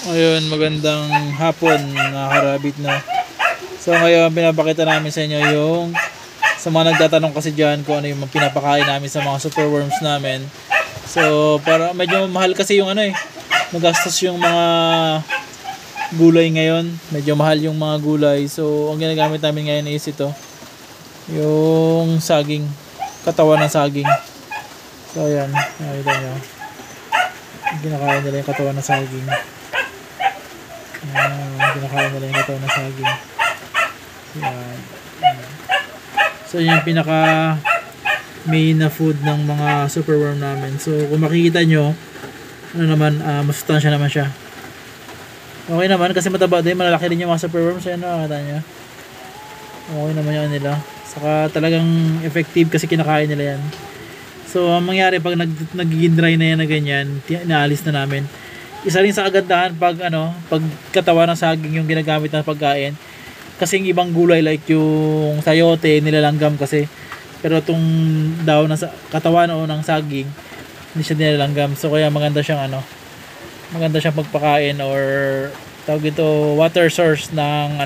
Ayun, magandang hapon mga karabit na. So ngayon pinapakita namin sa inyo yung sa mga nagtatanong kasi dyan kung ano yung pinapakain namin sa mga superworms namin. So para medyo mahal kasi yung magastos yung mga gulay ngayon. Medyo mahal yung mga gulay. So ang ginagamit namin ngayon is ito. Yung saging, katawan ng saging. So ayan, nakita nyo. Kinakain nila yung katawan ng saging. Kinakain nila yung katawan ng saging. Yan. So yun yung pinaka main na food ng mga superworm namin. So kung makikita nyo, masustansya naman siya. Okay naman kasi mataba din, malalaki din yung mga superworms. Ayan, nakakita nyo. Okay naman yan nila. Saka talagang effective kasi kinakain nila yan. So ang mangyari pag nagiging dry na yan na ganyan, inaalis na namin. Isa rin sa kagandahan pag katawan ng saging yung ginagamit na pagkain. Kasi yung ibang gulay like yung sayote, nilalanggam kasi. Pero itong daw ng katawan o ng saging, hindi siya nilalanggam. So kaya maganda siyang pagpakain or tawag ito water source ng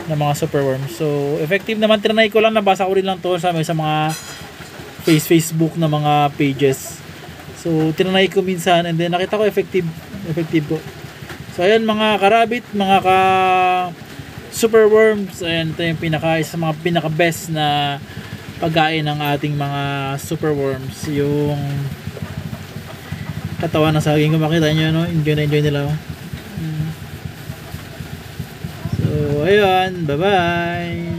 ng mga superworms. So effective naman, tinanay ko lang, nabasa ko rin lang to sa mga Facebook na mga pages. So tinanay ko minsan and then nakita ko effective po. So ayan mga karabit, mga superworms, ayan, ito yung isa sa mga pinaka best na pagkain ng ating mga superworms, yung katawan ng saging. Kung makita nyo, enjoy na enjoy nila. So ayun, bye bye.